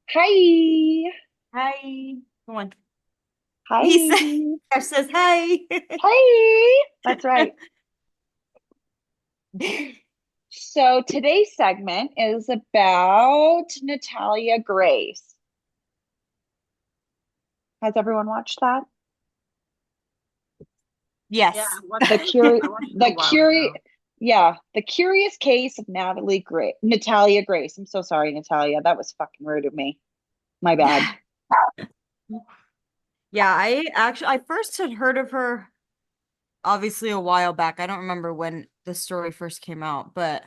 Hi. Hi. Come on. He says, Hi. says hi. Hi. That's right. So today's segment is about Natalia Grace. Has everyone watched that? Yes. Yeah, I watched The it. curi I watched it a the while curi ago. yeah, the curious case of Natalia Grace. I'm so sorry, Natalia. That was fucking rude of me. My bad. Yeah, I first had heard of her obviously a while back. I don't remember when the story first came out, but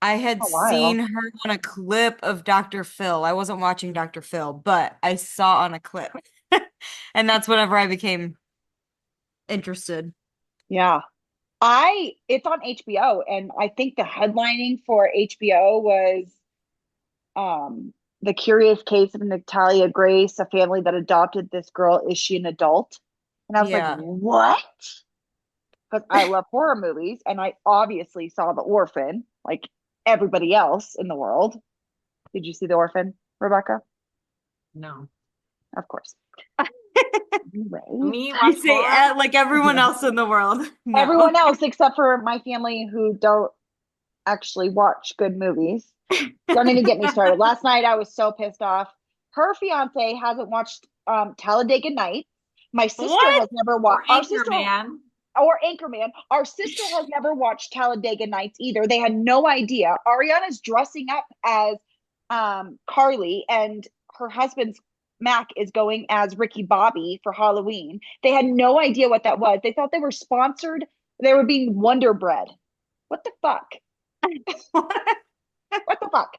I had A seen while. her on a clip of Dr. Phil. I wasn't watching Dr. Phil, but I saw on a clip. And that's whenever I became interested. Yeah. It's on HBO, and I think the headlining for HBO was um The Curious Case of Natalia Grace, a family that adopted this girl. Is she an adult? And I was like, Yeah. what? Because I love horror movies, and I obviously saw The Orphan, like everybody else in the world. Did you see The Orphan, Rebecca? No. Of course. Anyway, Me You watch say horror? like everyone else in the world. No. everyone else except for my family who don't actually watch good movies. Don't even get me started. Last night I was so pissed off. Her fiance hasn't watched Talladega Nights. My sister What? has never Or watched. Our sister Anchorman? or Anchorman. Our sister has never watched Talladega Nights either. They had no idea. Ariana's dressing up as Carly, and her husband's Mac is going as Ricky Bobby for Halloween. They had no idea what that was. They thought they were sponsored. They were being Wonder Bread. What the fuck? What the fuck?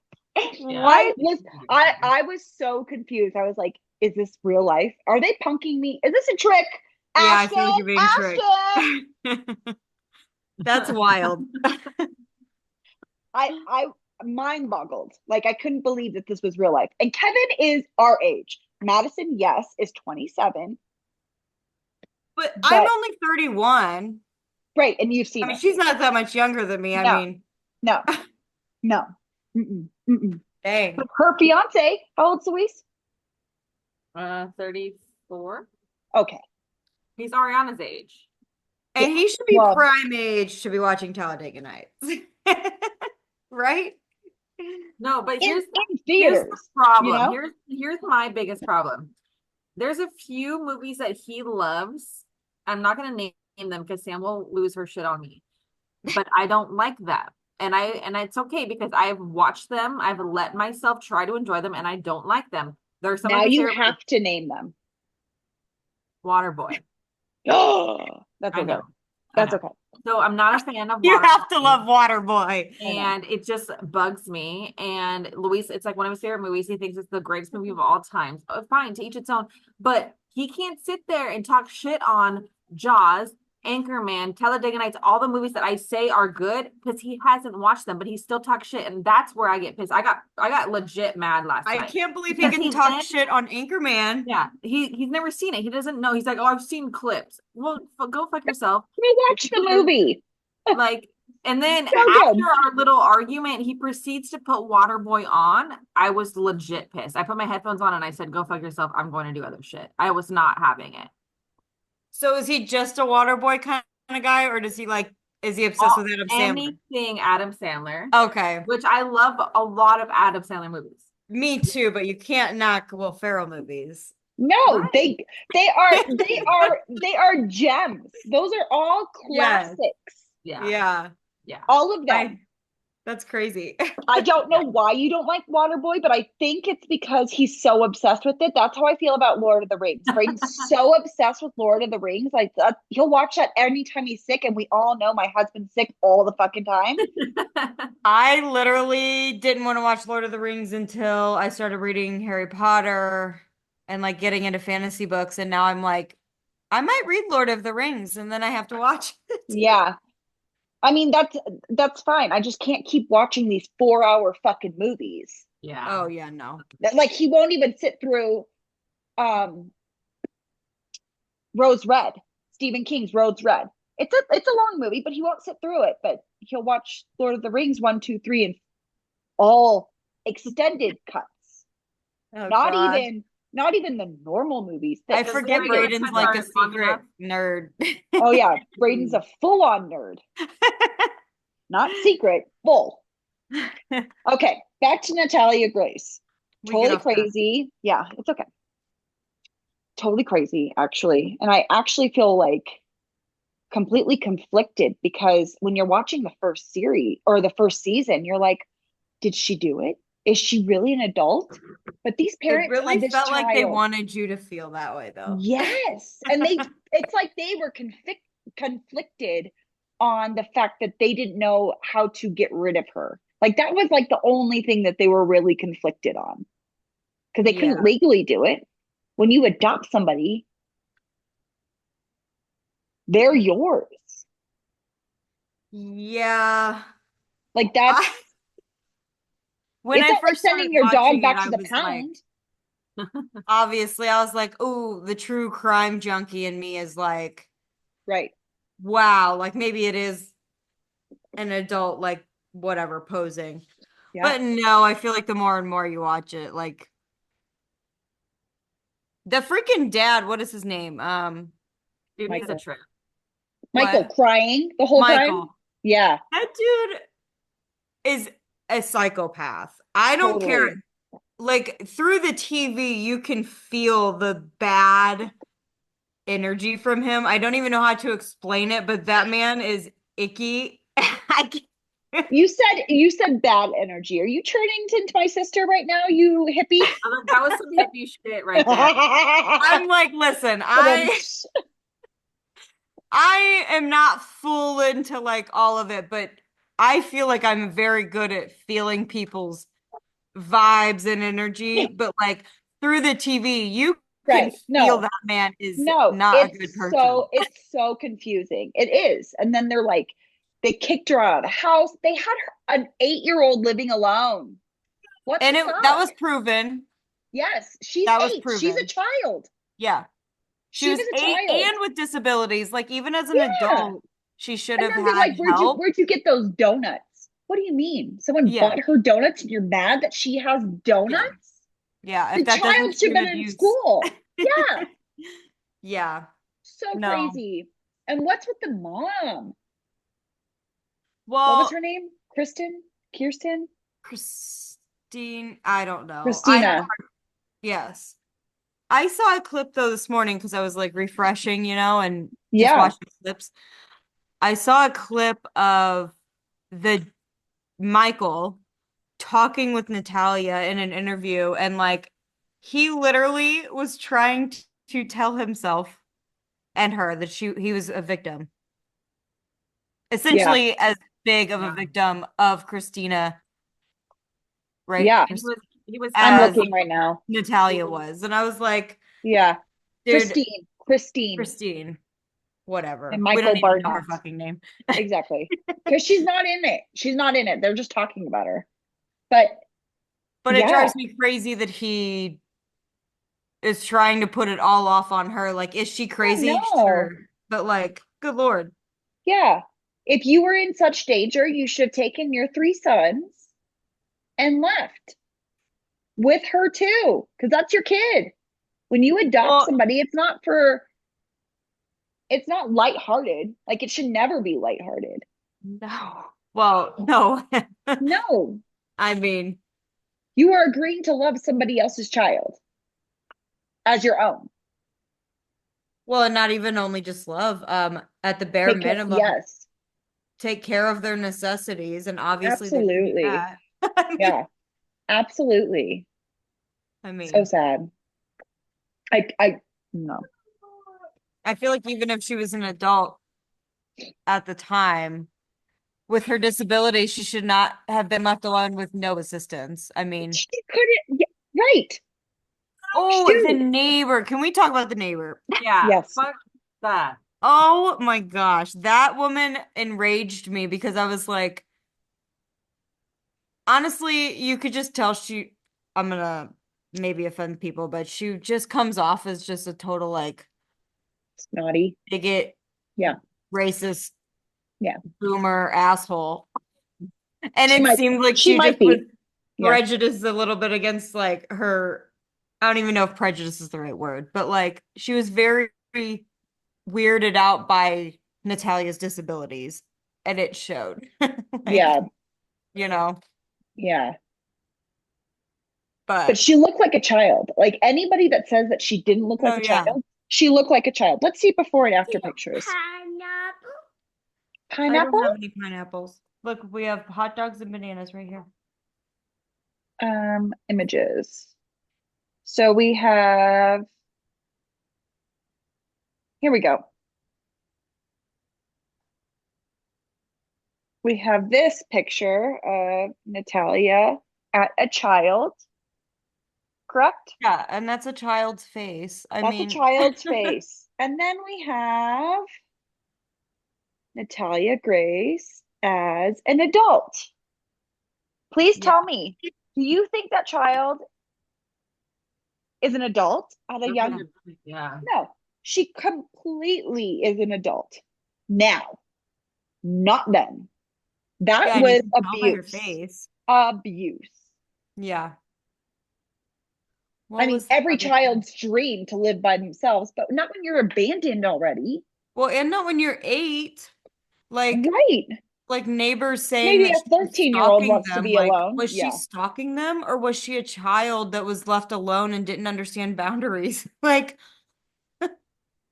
Yeah, I I What? think was it's I was so confused. I was like, is this real life? Are they punking me? Is this a trick? Yeah, I feel like Ashton, you're being tricked. Ashton. That's wild. I mind boggled. Like I couldn't believe that this was real life. And Kevin is our age. Madison, yes, is 27, But I'm but only 31. right, and you've I seen mean, it. she's not that much younger than me. I No, mean, no, no. Mm-mm, mm-mm. But dang. her fiance, how old's Luis? 34. Okay. He's Ariana's age. Yeah. And he should be Well, prime age to be watching Talladega Nights. Right? No, but in here's the theaters, you problem. know? Here's my biggest problem. There's a few movies that he loves. I'm not gonna name them because Sam will lose her shit on me. But I don't like them. And it's okay because I've watched them, I've let myself try to enjoy them, and I don't like them. They're some of Now his you favorite have to name them. Waterboy. Oh, that's I okay. know. I That's know. okay. So I'm not a fan of You have to Waterboy. love Waterboy. I know. And it just bugs me. And Luis, it's like one of his favorite movies. He thinks it's the greatest movie of all time. Fine, to each its own. But he can't sit there and talk shit on Jaws, Anchorman, Talladega Nights, all the movies that I say are good because he hasn't watched them, but he still talks shit, and that's where I get pissed. I got legit mad last I night can't believe he because can he talk then shit on Anchorman. yeah he's never seen it. He doesn't know. He's like, oh, I've seen clips. Well, go fuck yourself. We watched the movie. Like, and then So after good. our little argument, he proceeds to put Waterboy on. I was legit pissed. I put my headphones on and I said, "Go fuck yourself. I'm going to do other shit." I was not having it. So is he just a Waterboy kind of guy, or does he like, is he obsessed All with Adam Sandler? anything Adam Sandler, Okay. which I love a lot of Adam Sandler movies. Me too, but you can't knock Will Ferrell movies. No, Right. they are gems. Those are all Yes. classics. Yeah. Yeah. Yeah. All of I them. That's crazy. I don't know Yeah. why you don't like Waterboy, but I think it's because he's so obsessed with it. That's how I feel about Lord of the Rings. Braden's so obsessed with Lord of the Rings. Like he'll watch that anytime he's sick, and we all know my husband's sick all the fucking time. I literally didn't want to watch Lord of the Rings until I started reading Harry Potter and like getting into fantasy books. And now I'm like, I might read Lord of the Rings and then I have to watch it. Yeah. I mean that's fine. I just can't keep watching these 4 hour fucking movies. Yeah. Oh, yeah, no. Like he won't even sit through um Rose Red, Stephen King's Rose Red. It's a long movie, but he won't sit through it. But he'll watch Lord of the Rings 1, 2, 3, and all extended cuts. Oh Not God. even not even the normal movies. I Because forget regular Braden's kids like a aren't long secret nerd. Oh yeah, Braden's a full-on nerd. Not secret, full. Okay, back to Natalia Grace. We get Totally off track. crazy. Yeah, it's okay. Totally crazy, actually. And I actually feel like completely conflicted because when you're watching the first series or the first season, you're like, did she do it? Is she really an adult? But these It parents really had this felt like they child. wanted you to feel that way, though. Yes. And it's like they were conflicted on the fact that they didn't know how to get rid of her. Like that was like the only thing that they were really conflicted on because they Yeah. couldn't legally do it. When you adopt somebody, they're yours. Yeah. Like that's, I, when it's I not like first started sending your dog watching it, back I to the was like, pound. obviously, I was like, oh, the true crime junkie in me is like, Right. wow, like maybe it is an adult, like whatever, posing. Yeah. But no, I feel like the more and more you watch it, like the freaking dad, what is his name? Dude, he's a Michael. trip. Michael What? crying the whole time. Michael. Yeah, That dude is a psychopath. I don't care. totally. Like through the TV, you can feel the bad energy from him. I don't even know how to explain it, but that man is icky. I can't- You said bad energy. Are you turning into my sister right now, you hippie? I'm like, that was some hippie shit right there. I'm like, listen, But I am not full into like all of it, but I feel like I'm very good at feeling people's vibes and energy. But like through the TV, you can right. feel No, that man is no, not a good person. it's so confusing. It is. And then they're like, they kicked her out of the house. They had an 8-year-old living alone. What the And that fuck? was proven. Yes, she's That was 8. She's a proven. child. Yeah. She She was was a 8 child. and with disabilities. Like even as an Yeah. adult, she should And have then they're had like, help. where'd you get those donuts? What do you mean? Someone Yeah. bought her donuts and you're mad that she has Yeah. donuts? Yeah. The If that doesn't child should scream have been in abuse. school. Yeah. Yeah. So No. crazy. And what's with the mom? What was Well, her name? Kristen? Kirsten? Christine, I don't know. Christina. Yes. I saw a clip though this morning because I was like refreshing, and just Yeah. watching clips. I saw a clip of the Michael talking with Natalia in an interview, and like he literally was trying to tell himself and her that he was a victim, Yeah. essentially as big of a Yeah. victim of Christina, right? Yeah. He was I'm As looking right now. Natalia was. And I was like, Yeah. dude, Christine. Christine, whatever. And We don't Michael even know her Barnes. fucking name. Exactly. Because she's not in it. She's not in it. They're just talking about her. But But it yeah, drives me crazy that he is trying to put it all off on her. Like, is she oh crazy? Sure. no. But like, good Lord. Yeah. If you were in such danger, you should have taken your 3 sons and left with her too, because that's your kid. When you adopt Well, somebody, it's not lighthearted. Like it should never be lighthearted. no. Well, no. No, I mean, you are agreeing to love somebody else's child as your own. well, not even only just love. At the bare Take care. minimum, Yes, take care of their necessities, and obviously they didn't do absolutely. that. I mean, Yeah, absolutely. I So mean, sad. I no. I feel like even if she was an adult at the time, with her disability, she should not have been left alone with no assistance. I mean, She couldn't. Yeah, right. oh, the Shoot. neighbor. Can we talk about the neighbor? Yeah, Yes. fuck that. Oh my gosh. That woman enraged me because I was like, honestly, you could just tell I'm gonna maybe offend people, but she just comes off as just a total like Snotty. bigot, Yeah. racist, Yeah. boomer asshole. And She it might seemed like she she might just was be. Yeah. prejudiced a little bit against like her I don't even know if prejudice is the right word, but like she was very weirded out by Natalia's disabilities, and it showed. Like, Yeah, you know, yeah. But but she looked like a child. Like anybody that says that she didn't look like no, a yeah. child, she looked like a child. Let's see before and after pictures. I don't have Pineapple? any pineapples. Look, we have hot dogs and bananas right here. Images. So we have, here we go. We have this picture of Natalia at a child, correct? Yeah, and that's a child's face. I That's a mean, child's face. And then we have Natalia Grace as an adult. Please yeah, tell me, do you think that child is an adult at a That's a young? good point. Yeah. No, she completely is an adult now, not then. That yeah, and you was can tell by her abuse. face. Abuse. Yeah. I What mean, was the every other thing? child's dream to live by themselves, but not when you're abandoned already. Well, and not when you're 8. Like, Right. neighbors saying Maybe that a she was 13-year-old stalking wants to them. be Like, alone. was she Yeah, stalking them or was she a child that was left alone and didn't understand boundaries? Like,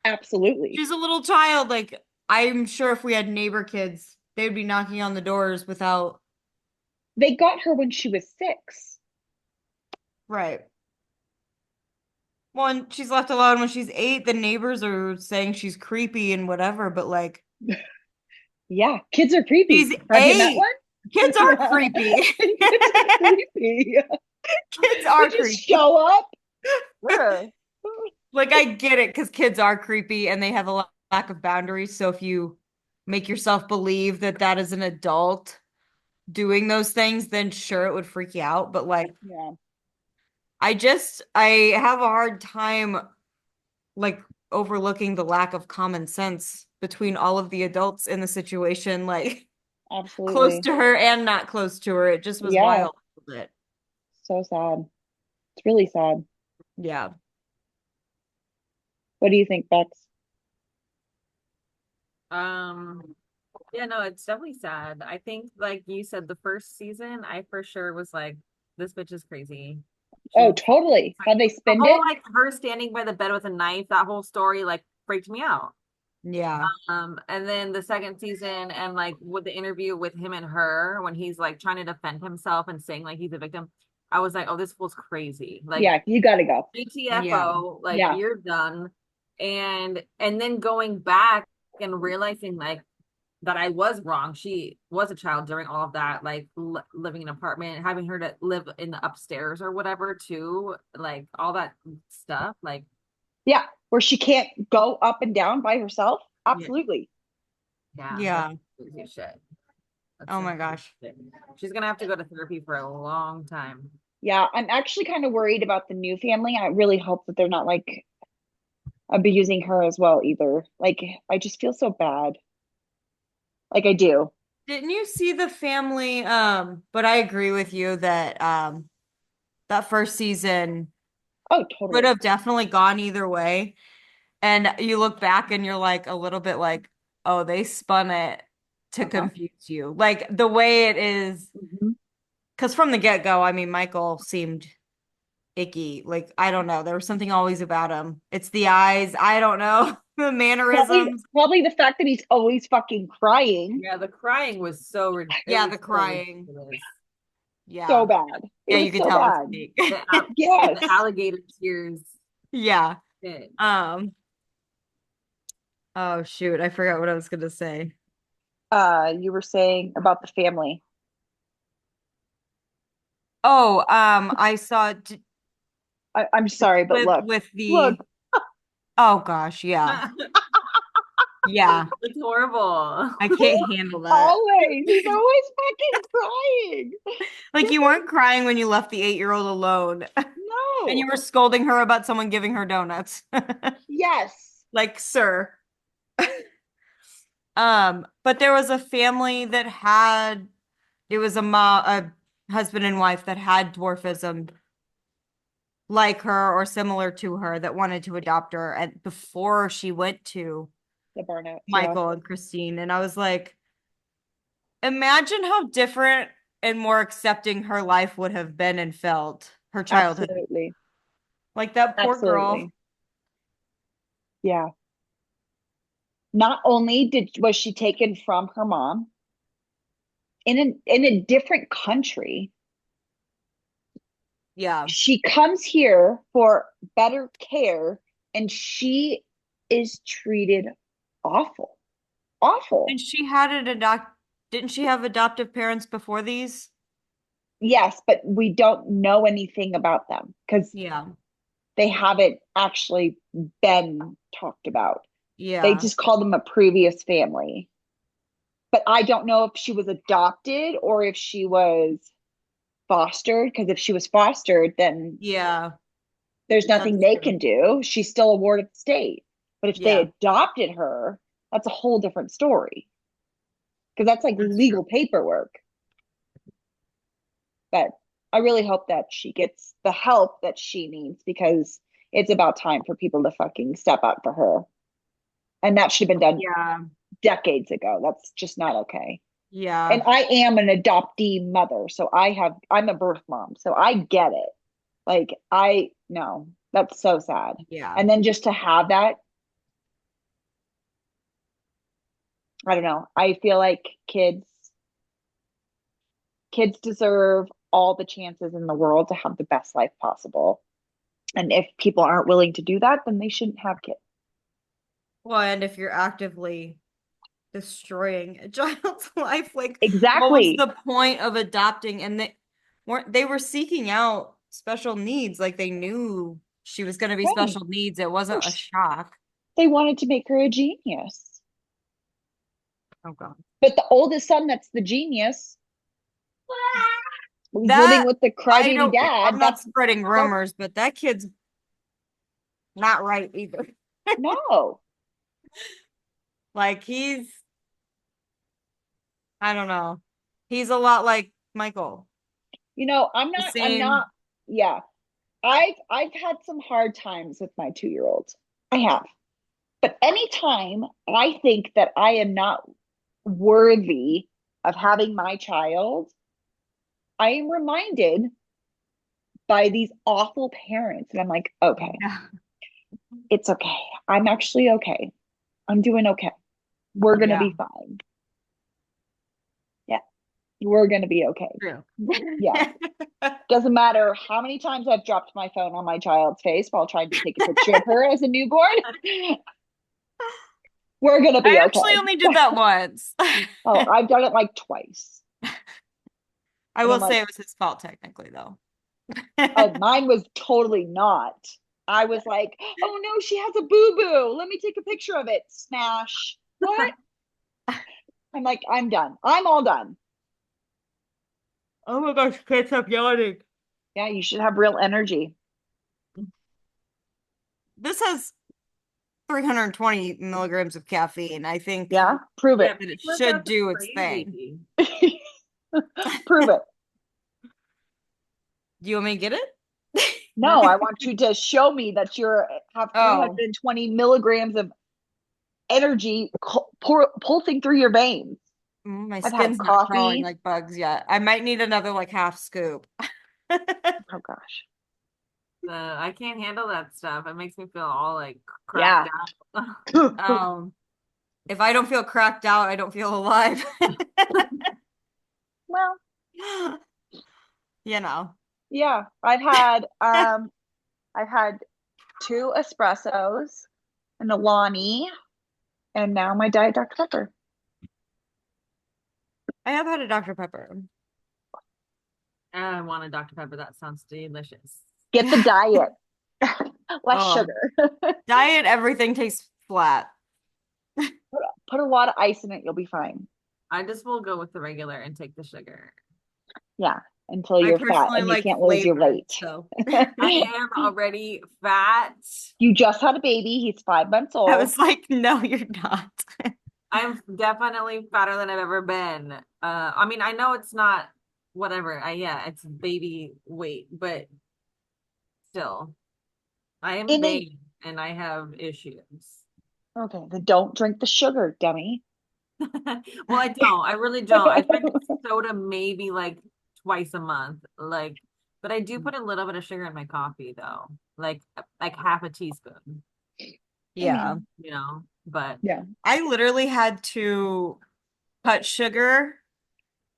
absolutely. she's a little child. Like, I'm sure if we had neighbor kids, they would be knocking on the doors without. They got her when she was 6. Right. Well, and she's left alone when she's 8. The neighbors are saying she's creepy and whatever, but like, Yeah, kids are she's creepy. Have you met 8. one? Kids are creepy. Kids are creepy. Kids They are just creepy. show up. Sure. Like, I get it because kids are creepy and they have a lack of boundaries. So if you make yourself believe that that is an adult doing those things, then sure, it would freak you out. But like, Yeah, I have a hard time like overlooking the lack of common sense between all of the adults in the situation, like close absolutely. to her and not close to her. It just was Yeah, wild a little bit. so sad. It's really sad. Yeah. What do you think, Bex? Um, yeah, no, it's definitely sad. I think, like you said, the first season, I for sure was like, this bitch is crazy. Oh, She's totally. How they the spinned whole it? like her standing by the bed with a knife, that whole story like freaked me out. Yeah. And then the second season and like with the interview with him and her when he's like trying to defend himself and saying like he's a victim, I was like, oh, this fool's crazy. Like Yeah, you gotta go. Yeah. GTFO, like Yeah, you're done. And then going back and realizing like that I was wrong. She was a child during all of that, like living in an apartment, having her to live in the upstairs or whatever too, like all that stuff. Like, yeah. Where she can't go up and down by herself. yeah, Absolutely. yeah, that's Yeah. crazy as shit. That's Oh some my crazy gosh. shit. She's gonna have to go to therapy for a long time. Yeah, I'm actually kind of worried about the new family. I really hope that they're not like abusing her as well either. Like, I just feel so bad. Like I do. Didn't you see the family? But I agree with you that that first season Oh, would totally. have definitely gone either way. And you look back and you're like a little bit like, oh, they spun it to Uh-huh. confuse you. Like the way it is, Mhm. because from the get-go, I mean, Michael seemed icky. Like, I don't know. There was something always about him. It's the eyes. I don't know. The Probably, mannerisms. probably the fact that he's always fucking crying. Yeah, the crying was so it Yeah, was the so crying. ridiculous. So Yeah. bad. It Yeah, you was could so tell it was bad. fake. The Yes. alligator tears. Yeah. Shit. Um, oh shoot, I forgot what I was gonna say. You were saying about the family. Oh, I saw I'm the sorry, but clip look, with look, the oh gosh, yeah. Yeah. It's horrible. I can't handle that. always. He's always fucking crying. Like you weren't crying when you left the 8-year-old alone and you No. were scolding her about someone giving her donuts. Yes. Like, sir. But there was a family that had it was a husband and wife that had dwarfism like her or similar to her that wanted to adopt her and before she went to The Barnett. Yeah, Michael and Christine. And I was like, imagine how different and more accepting her life would have been and felt, her childhood. absolutely. Like that poor girl. Absolutely. Yeah. Not only was she taken from her mom in a different country, Yeah. she comes here for better care and she is treated awful. Awful. And she had didn't she have adoptive parents before these? Yes, but we don't know anything about them because Yeah. they haven't actually been talked about. They Yeah. just call them a previous family. But I don't know if she was adopted or if she was fostered, because if she was fostered, then Yeah. there's nothing That's they true. can do. She's still a ward of the state. But if they Yeah. adopted her, that's a whole different story because that's like That's true. legal paperwork. But I really hope that she gets the help that she needs because it's about time for people to fucking step up for her. And that should have been done Yeah. decades ago. That's just not okay. And Yeah. I am an adoptee mother, so I'm a birth mom, so I get it. Like I no, that's so sad. Yeah. And then just to have that, I don't know. I feel like kids deserve all the chances in the world to have the best life possible. And if people aren't willing to do that, then they shouldn't have kids. Well, and if you're actively destroying a child's life, like what was Exactly. the point of adopting? And they were seeking out special needs, like they knew she was going to be Right. special needs. It Of wasn't a course. shock. They wanted to make her a genius. Oh God. But the oldest son that's the genius, he's living That with the I crybaby don't, dad. I'm not That's spreading so rumors, but that kid's not right either. no. Like I don't know. He's a lot like Michael. The I'm not, same. yeah. I've had some hard times with my 2-year-old. I have. But anytime I think that I am not worthy of having my child, I am reminded by these awful parents. And I'm like, okay, Yeah. it's okay. I'm actually okay. I'm doing okay. We're going to Yeah. be fine. Yeah, we're going to be okay. True. Yeah. Doesn't matter how many times I've dropped my phone on my child's face while trying to take a picture of her as a newborn. We're going to I be actually okay. only did that once. Oh, I've done it like twice. I And will I'm like, say it was his fault technically though. oh, mine was totally not. I was like, oh no, she has a boo boo. Let me take a picture of it. Smash. What? I'm like, I'm done. I'm all done. Oh my gosh, can't stop yawning. Yeah, you should have real energy. This has 320 milligrams of caffeine. I think Yeah, prove it. Yeah, that it should workouts are do its thing. crazy. Prove it. Do you want me to get it? No, I want you to show me that you're have Oh, 320 milligrams of energy pulsing through your veins. my I've had skin's not crawling coffee. like bugs yet. I might need another like half scoop. Oh gosh. I can't handle that stuff. It makes me feel all like cracked Yeah. out. Um, if I don't feel cracked out, I don't feel alive. Well, You know. yeah. I've had 2 espressos and a Lonnie and now my Diet Dr. Pepper. I have had a Dr. Pepper. I want a Dr. Pepper. That sounds delicious. Get the diet. Less Oh, sugar. diet, everything tastes flat. Put a lot of ice in it, you'll be fine. I just will go with the regular and take the sugar. Yeah, until I you're fat personally and you like can't lose your flavor, weight. so I am already fat. You just had a baby. He's 5 months I old. was like, no, you're not. I'm definitely fatter than I've ever been. I mean, I know it's not whatever. Yeah, it's baby weight, but still. I am In a vain and I have issues. okay, then don't drink the sugar, dummy. Well, I don't. I really don't. I drink soda maybe like twice a month. Like, but I do put a little bit of sugar in my coffee though. Like half a teaspoon, I Yeah. mean, but yeah. I literally had to cut sugar.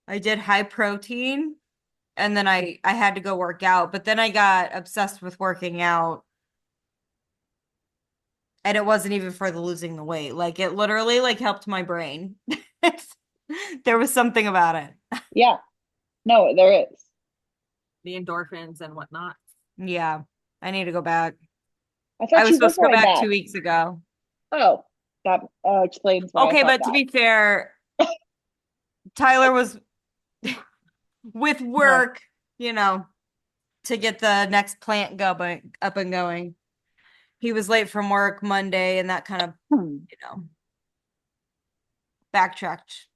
I did high protein and then I had to go work out, but then I got obsessed with working out and it wasn't even for the losing the weight. Like it literally like helped my brain. There was something about it. Yeah. No, there is. the endorphins and whatnot. Yeah. I need to go back. I I thought was you were supposed to go going back back. 2 weeks ago. Oh, that explains why I Okay, thought but to that. be fair, Tyler was with No. work, you know, to get the next plant going up and going. He was late from work Monday and that kind of, Hmm. you know, backtracked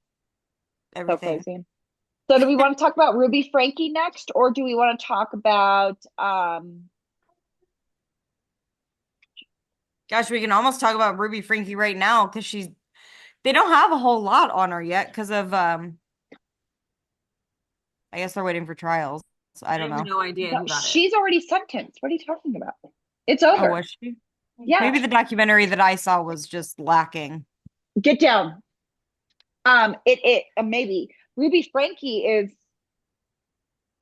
So everything. crazy. So do we want to talk about Ruby Frankie next, or do we want to talk about Gosh, we can almost talk about Ruby Frankie right now because they don't have a whole lot on her yet because of I guess they're waiting for trials. So I I don't have know. no idea no, who that is. she's already sentenced. What are you talking about? It's Oh, over. was she? Yeah. Maybe the documentary that I saw was just lacking. Get down. It maybe Ruby Frankie is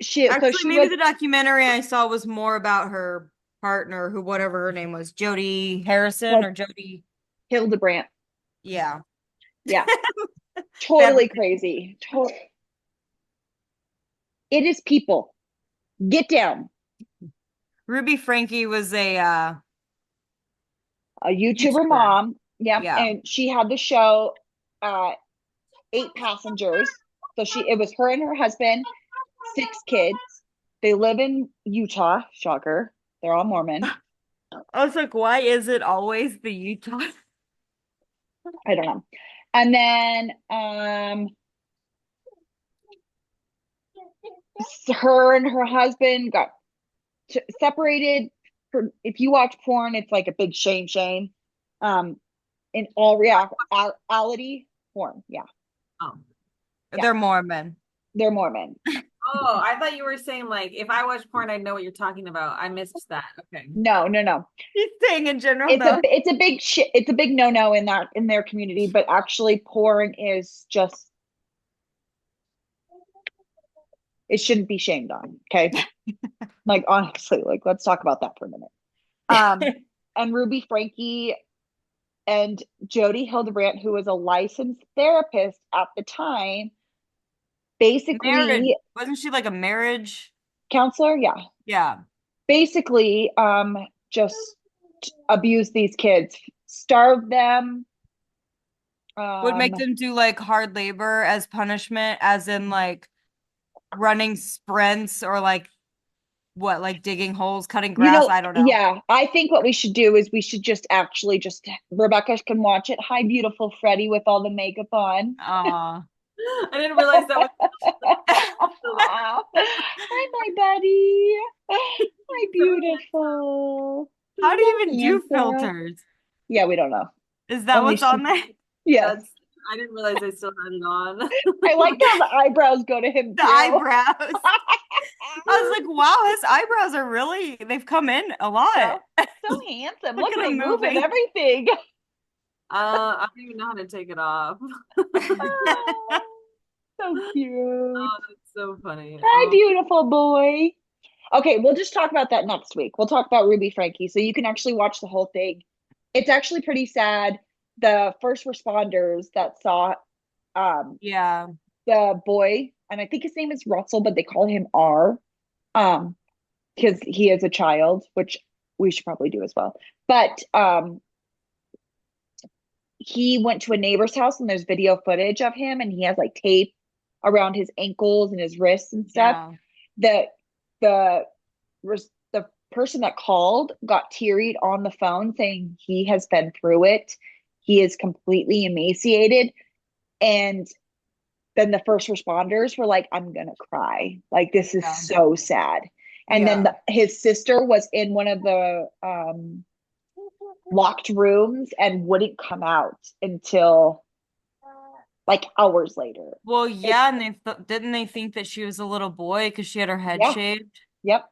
so Actually, she maybe was the documentary I saw was more about her partner, who whatever her name was, Jody Harrison or Jody. Hildebrandt. Yeah. Yeah. Bad. Totally crazy. It is people. Get down. Ruby Frankie was A YouTuber YouTuber. mom. Yeah. Yeah. And she had the show, 8 passengers. So it was her and her husband, 6 kids. They live in Utah. Shocker. They're all Mormon. I was like, why is it always the Utah? I don't know. And then her and her husband got separated. If you watch porn, it's like a big shame. Um, in all reality, porn. Yeah, Oh. yeah, They're Mormon. they're Mormon. Oh, I thought you were saying like if I watch porn, I know what you're talking about. I missed that. Okay. No. He's saying in general, It's a though. it's a big shit. It's a big no in their community. But actually, porn is just it shouldn't be shamed on. Okay, like honestly, like let's talk about that for a minute. And Ruby Frankie and Jody Hildebrandt, who was a licensed therapist at the time, Marriage. basically Wasn't she like a marriage? counselor, yeah, Yeah. basically just abused these kids, starved them. Would Um, make them do like hard labor as punishment, as in like running sprints or like what, like digging holes, cutting grass? I don't know. yeah, I think what we should do is we should just actually just Rebecca can watch it. Hi, beautiful Freddie with all the makeup on. Aw. I didn't realize that was Hi, my buddy. Hi, beautiful. How He's do you so even do handsome. filters? Yeah, we don't know. Is that Only what's on she. there? Yes. that's I didn't realize I still had it on. I like how the eyebrows go to him The too. eyebrows. I was like, wow, his eyebrows are really, they've come in a lot. So handsome. Look Look, at they him move and moving. everything. I don't even know how to take it off. So cute. Oh, that's so funny. Hi, beautiful boy. Okay, we'll just talk about that next week. We'll talk about Ruby Frankie. So you can actually watch the whole thing. It's actually pretty sad. The first responders that saw Yeah. the boy, and I think his name is Russell, but they call him R, um, because he is a child, which we should probably do as well. But he went to a neighbor's house and there's video footage of him and he has like tape around his ankles and his wrists and stuff. Yeah. The the the person that called got teary on the phone saying he has been through it. He is completely emaciated. And then the first responders were like, I'm gonna cry. Like this is Yeah. so sad. And then Yeah. his sister was in one of the locked rooms and wouldn't come out until like hours later. Well, It, yeah, and didn't they think that she was a little boy because she had her head yeah, shaved? yep,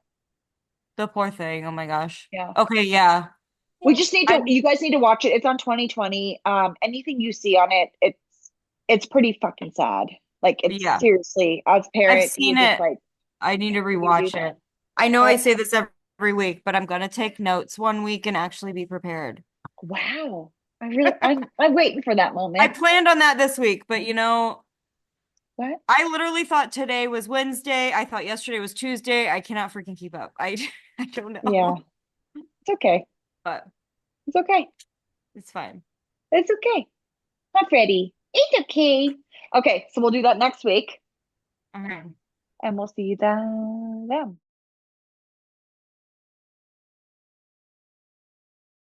The poor thing. Oh my gosh. yeah. Okay, yeah. We just need to, I'm you guys need to watch it. It's on 2020. Anything you see on it, it's pretty fucking sad. Like it's yeah. seriously, as a I've parent, you're seen just it. like, I need to how can you do rewatch that? it. I know I But say this every week, but I'm gonna take notes one week and actually be prepared. wow, I'm waiting for that I moment. planned on that this week, but What? I literally thought today was Wednesday. I thought yesterday was Tuesday. I cannot freaking keep up. I don't Yeah, know, it's okay. but It's okay. it's fine. It's okay. Not ready. It's okay. Okay, so we'll do that next week, Okay. and we'll see you then.